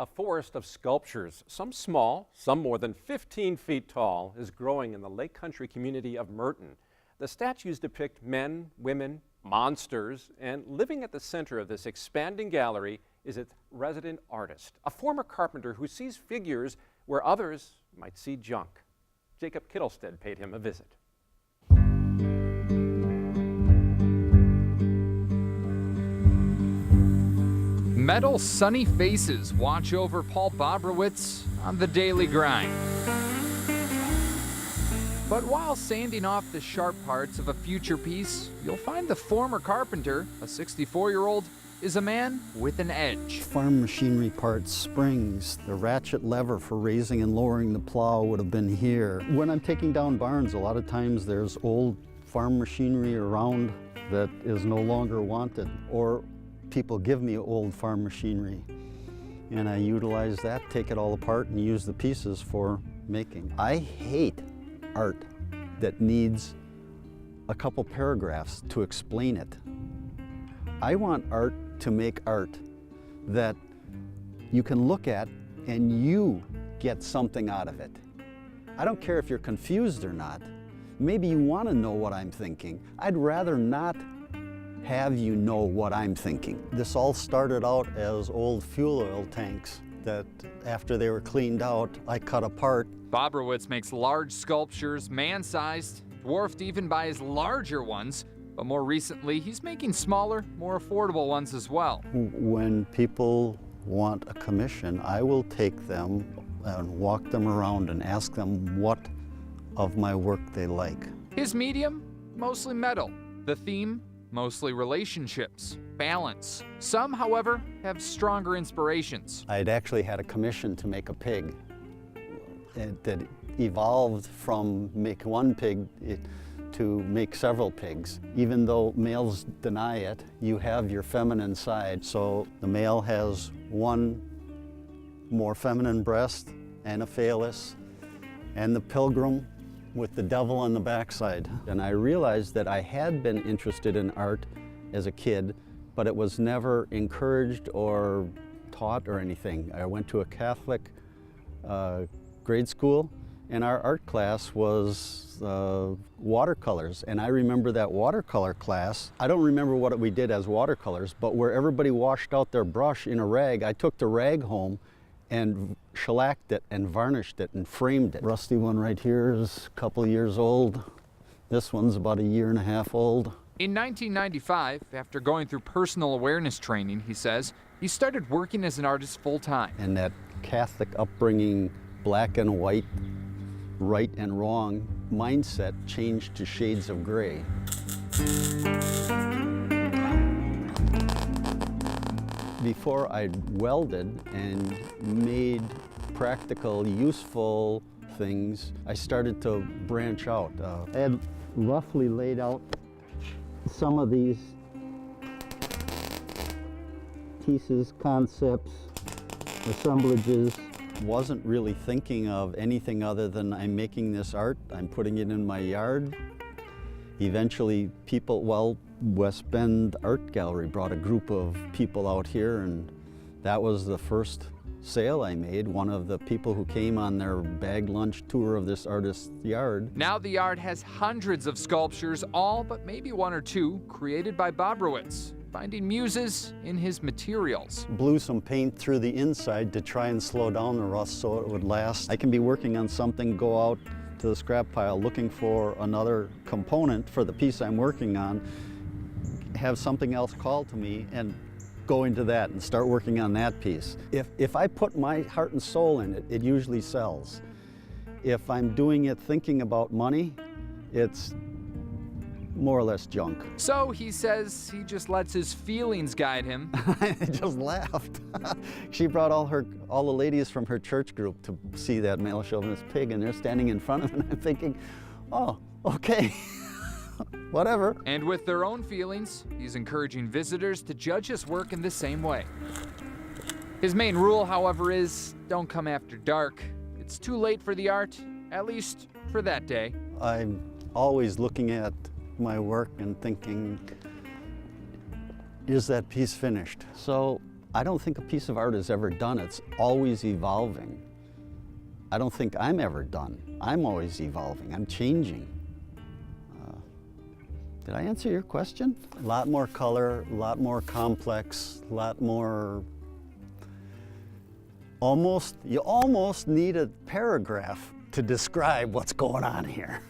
A forest of sculptures, some small, some more than 15 feet tall, is growing in the Lake Country community of Merton. The statues depict men, women, monsters, and living at the center of this expanding gallery is its resident artist, a former carpenter who sees figures where others might see junk. Jacob Kittilstad paid him a visit. Metal sunny faces watch over Paul Bobrowitz on the daily grind. But while sanding off the sharp parts of a future piece, you'll find the former carpenter, a 64-year-old, is a man with an edge. Farm machinery parts, springs, the ratchet lever for raising and lowering the plow would have been here. When I'm taking down barns, a lot of times there's old farm machinery around that is no longer wanted, or people give me old farm machinery, and I utilize that, take it all apart, and use the pieces for making. I hate art that needs a couple paragraphs to explain it. I want art to make art that you can look at and you get something out of it. I don't care if you're confused or not. Maybe you want to know what I'm thinking. I'd rather not have you know what I'm thinking. This all started out as old fuel oil tanks that after they were cleaned out, I cut apart. Bobrowitz makes large sculptures, man-sized, dwarfed even by his larger ones, but more recently, he's making smaller, more affordable ones as well. When people want a commission, I will take them and walk them around and ask them what of my work they like. His medium, mostly metal. The theme, mostly relationships, balance. Some, however, have stronger inspirations. I'd actually had a commission to make a pig that evolved from make one pig to make several pigs. Even though males deny it, you have your feminine side. So the male has one more feminine breast and a phallus, and the pilgrim with the devil on the backside. And I realized that I had been interested in art as a kid, but it was never encouraged or taught or anything. I went to a Catholic grade school, and our art class was watercolors. And I remember that watercolor class. I don't remember what we did as watercolors, but where everybody washed out their brush in a rag, I took the rag home and shellacked it and varnished it and framed it. Rusty one right here is a couple years old. This one's about a year and a half old. In 1995, after going through personal awareness training, he says, he started working as an artist full-time. And that Catholic upbringing, black and white, right and wrong mindset changed to shades of gray. Before I welded and made practical, useful things, I started to branch out. I had roughly laid out some of these pieces, concepts, assemblages. Wasn't really thinking of anything other than I'm making this art, I'm putting it in my yard. Eventually people, West Bend Art Gallery brought a group of people out here, and that was the first sale I made. One of the people who came on their bag lunch tour of this artist's yard. Now the yard has hundreds of sculptures, all but maybe one or two created by Bobrowitz, finding muses in his materials. Blew some paint through the inside to try and slow down the rust so it would last. I can be working on something, go out to the scrap pile looking for another component for the piece I'm working on, have something else call to me, and go into that and start working on that piece. If I put my heart and soul in it, it usually sells. If I'm doing it thinking about money, it's more or less junk. So he says he just lets his feelings guide him. I just laughed. She brought all the ladies from her church group to see that male chauvinist pig, and they're standing in front of it, and I'm thinking, oh, okay. Whatever. And with their own feelings, he's encouraging visitors to judge his work in the same way. His main rule, however, is don't come after dark. It's too late for the art, at least for that day. I'm always looking at my work and thinking, is that piece finished? So I don't think a piece of art is ever done. It's always evolving. I don't think I'm ever done. I'm always evolving. I'm changing. Did I answer your question? A lot more color, a lot more complex, a lot more... You almost need a paragraph to describe what's going on here.